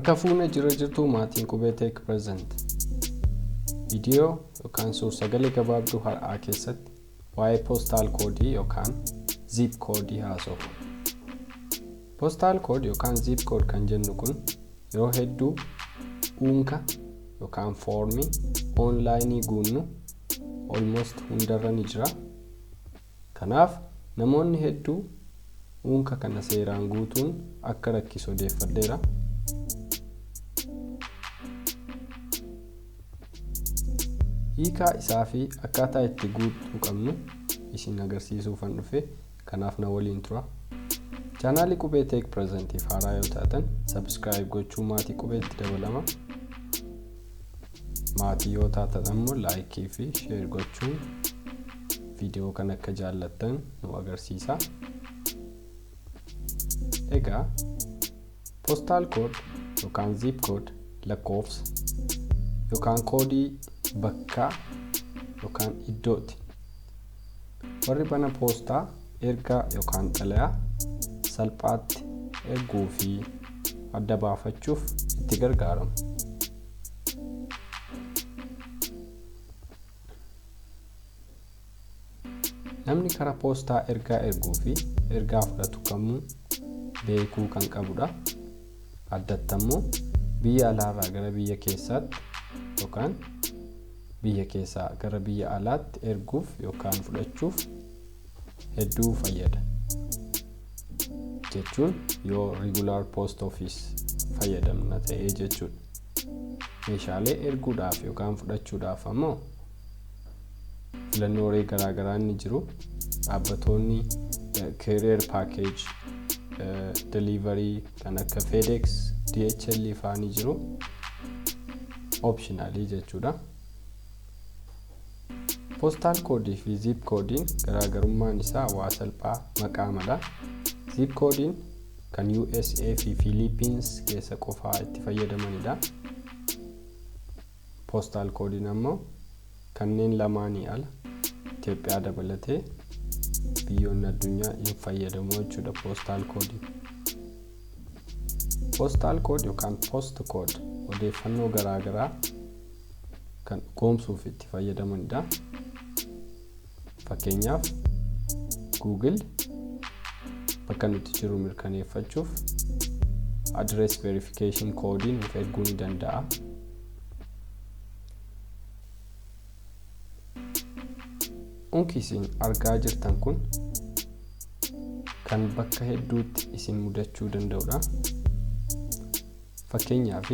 Harka fuune jira jirtu maatiin Qubee Tech present. Video yookaan suur-sagalee gabaabduu har'aa keessatti waa'ee postal code yookaan zip code haasofna. Postal code yookaan zip code kan jennu kun yeroo hedduu uunka yookaan foormii online guunnu almost hundarra ni jira. Kanaaf namoonni hedduu uunka kana seeraan guutuun akka rakkisu odeeffadheera. Hiika isaa fi akkaataa itti guutuu qabnu isin agarsiisuufan dhufe, kanaaf na waliin tura. Chaanaalii Qubee Tech presentiif haaraa yoo taatan subscribe gochuu maatii Qubeetti dabalama. Maatii yoo taatan ammoo like fi share gochuun video kan akka jaallattan nu agarsiisa. Egaa postal code yookaan zip code lakkoofsa yookaan koodii bakka yookaan iddooti. Warri bana poostaa ergaa yookaan xalayaa salphaatti erguu fi adda baafachuuf itti gargaaramu. Namni karaa poostaa ergaa erguu fi ergaa fudhatu kamuu beekuu kan qabudha. Addattammoo biyya alaarraa gara biyya keessaatti yookaan biyya keessaa gara biyya alaatti erguuf yookaan fudhachuuf hedduu fayyada. Jechuun yoo regular post office fayyadamna ta'ee jechuudha. Meeshaalee erguudhaaf yookaan fudhachuudhaaf ammoo filannoolee garaagaraa ni jiru. Dhaabbatoonni carrier package delivery kan akka FedEx, DHL faa ni jiru. Optionally jechuudha. Postal code fi zip code garaagarummaan isaa waa salphaa maqaa mala. Zip code kan USA fi Philippines keessa qofaa itti fayyadamanidha. Postal code ammoo kanneen lamaanii ala Ethiopiyaa dabalatee biyyoonni addunyaa hin fayyadamu jechuudha postal code. Postal code yookaan post code odeeffannoo garaagaraa kan qoomsuuf itti fayyadamanidha. Fakkeenyaaf Google bakka nuti jiru mirkaneeffachuuf address verification code nuuf erguu ni danda'a. Unki isin argaa jirtan kun kan bakka hedduutti isin mudachuu danda'udha. Fakkeenyaaf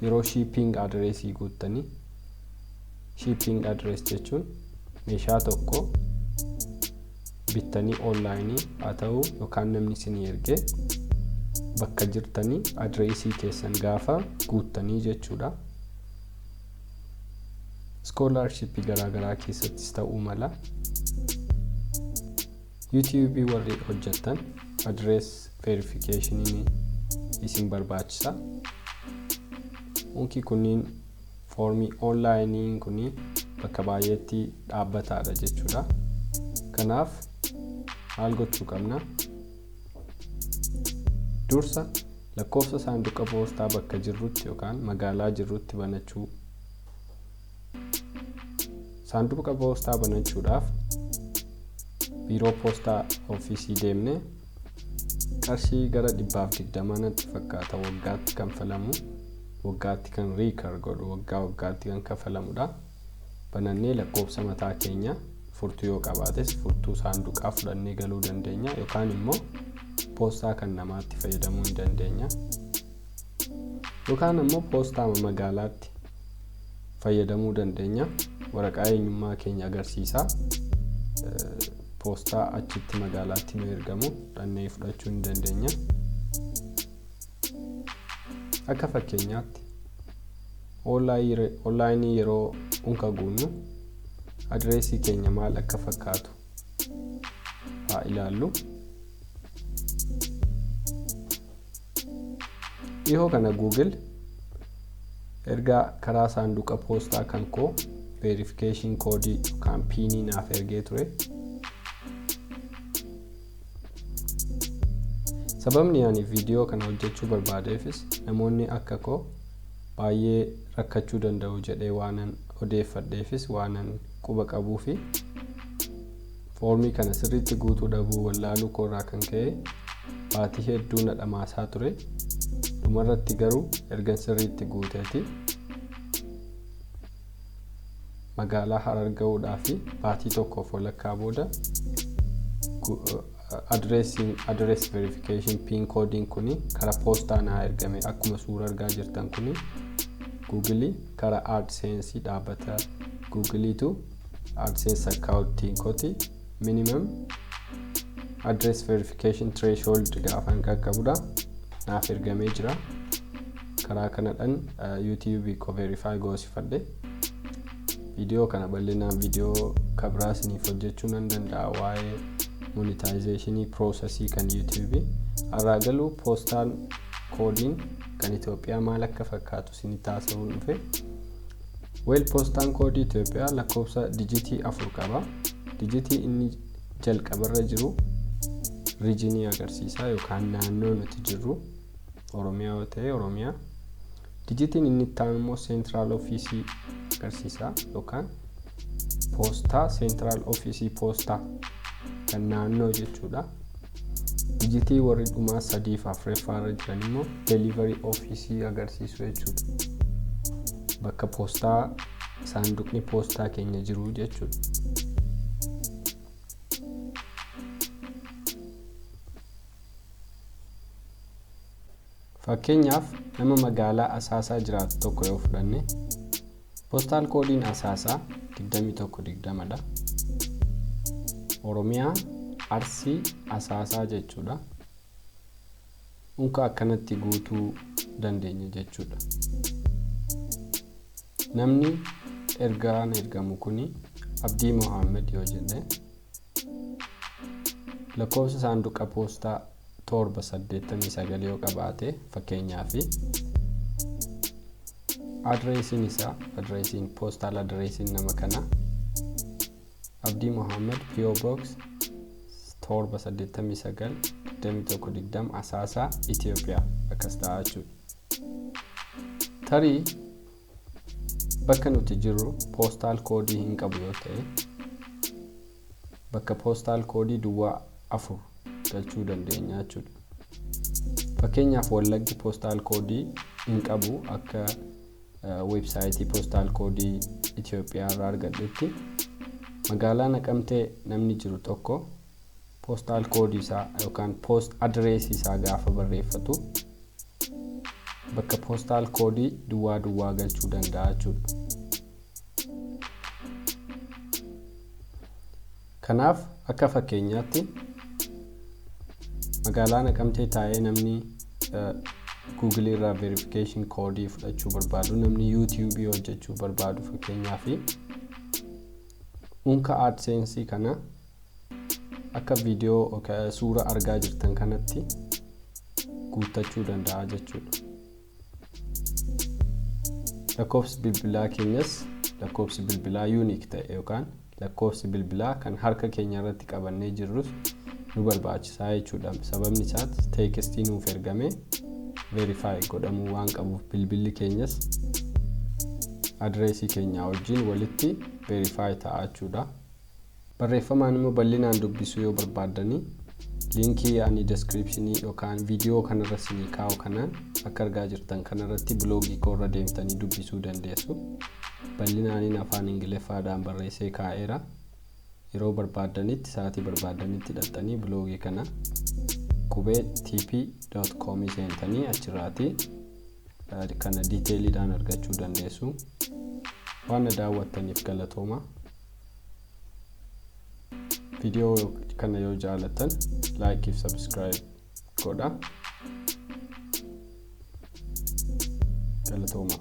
yeroo shipping address guuttanii, shipping address jechuun meeshaa tokko bittanii online haa ta'u yookaan namni isin ergee bakka jirtanii addressii keessan gaafa guuttanii jechuudha. Scholarship garaagaraa keessattis ta'uu mala. YouTube warri hojjetan address verification isin barbaachisa. Unki kunniin foormii online kunniin bakka baay'eetti dhaabbataadha jechuudha. Kanaaf maal gochuu qabna? Dursa lakkoofsa saanduqa poostaa bakka jirrutti yookaan magaalaa jirrutti banachuu. Saanduqa poostaa banachuudhaaf biiroo poostaa ofiisii deemne qarshii gara 120 natti fakkaata waggaatti kanfalamu. Waggaatti kan riikar godhu waggaatti kan kanfalamudha. Banannee lakkoofsa mataa keenya furtuu yoo qabaates furtuu saanduqaa fudhannee galuu dandeenya yookaan immoo poostaa kan namaatti fayyadamuu ni dandeenya. Yookaan immoo poostaa magaalaatti fayyadamuu dandeenya. Waraqaa eenyummaa keenya agarsiisa. Poostaa achitti magaalaatti nu ergamu dhannee fudhachuu ni dandeenya. Akka fakkeenyaatti online yeroo unka guunnu addressii keenya maal akka fakkaatu haa ilaallu. Dhihoo kana Google ergaa karaa saanduqa poostaa kan koo verification code yookaan PIN naaf ergee ture. sababni ani video kana hojjechuu barbaadeefis namoonni akka koo baay'ee rakkachuu danda'u jedhee waanan odeeffadheefis waanan quba qabuu fi foormii kana sirriitti guutuu dhabuu wallaaluu koorraa kan ka'e baatii hedduu na dhamaasaa ture. Dhumarratti garuu erga sirriitti guuteeti magaalaa Harar ga'uudhaaf baatii tokkoof walakkaa booda address verification pin coding kuni kara poostaa naa ergame akkuma suura argaa jirtan kuni Google kara AdSense dhaabata Google tu AdSense account koti minimum address verification threshold gaafan qaqqabuudha naaf ergamee jira. Karaa kanadhaan YouTube ko verify goosifadhe video kana bal'inaan video kabraasiniif hojjechuu nan danda'a waa'ee monetization process kan YouTube aragalu postal coding kan Ethiopiyaa maal akka fakkaatu sini taasisuu dhufe. Postal code Ethiopiyaa lakkoofsa digitii 4 qaba. Digitii inni jalqabarra jiru regionii agarsiisa yookaan naannoo nuti jirru Oromiyaa yoo ta'e Oromiyaa. Digitiin inni taanmoo central office agarsiisa yookaan posta central office posta kan naannoo jechuudha. Digitii warri dhumaa 3 fi 4 faarra jiran immoo delivery office agarsiisu jechuudha. Bakka postaa saanduqni postaa keenya jiru jechuudha. Fakkeenyaaf nama magaalaa Asaasaa jiraatu tokko yoo fudhanne postal code Asaasaa 2120 dha. Oromiyaa Arsii Asaasaa jechuudha. Unka akkanatti guutuu dandeenya jechuudha. Namni ergamu kuni Abdii Mohammed yoo jenne lakkoofsa saanduqa postaa 789 yoo qabaate fakkeenyaaf adresiin postal adresiin nama kana Abdii Mohammed p.o.box 789 2120 Asaasaa Ethiopiyaa akkas ta'a jechuudha. Tarii bakka nuti jirru postal code hin qabu yoo ta'e bakka postal code duwwaa 4 galchuu dandeenya jechuudha. Fakkeenyaaf Wallaggi postal code hin qabu akka website postal code Ethiopiyaa irraa argadhetti magaalaa Naqamtee namni jiru tokko postal code isaa yookaan post address isaa gaafa barreeffatu bakka postal code duwwaa galchuu danda'a jechuudha. Kanaaf akka fakkeenyaatti magaalaa Naqamtee taa'ee namni Google irraa verification code fudhachuu barbaadu namni YouTube hojjechuu barbaadu fakkeenyaaf unka AdSense kana akka video suura argaa jirtan kanatti guutachuu danda'a jechuudha. Lakkoofsi bilbilaa keenyas lakkoofsi bilbilaa unique ta'e yookaan lakkoofsi bilbilaa kan harka keenya irratti qabannee jirrus nu barbaachisaa jechuudha. Sababni isaas tekstii nuuf ergame verify godhamuu waan qabuuf bilbilli keenyas adreesii keenya wajjin walitti verify ta'a jechuudha. Barreeffamaan immoo bal'inaan dubbisuu yoo barbaadani linkii ani descriptionii yookaan video kanarra sinii kaa'u kanaan akka argaa jirtan kanarratti bloogii koorra deemtanii dubbisuu dandeessu. Bal'inaan afaan Ingiliffaadhaan barreessee kaa'eera. Yeroo barbaadanitti sa'aatii barbaadanitti hidhattanii bloogii kana Qubee tp.com seentanii achirraatii kana detailiidhaan argachuu dandeessu. Waan daawwattaniif galatooma. Video kana yoo jaalatan like if subscribe godha. Galatooma.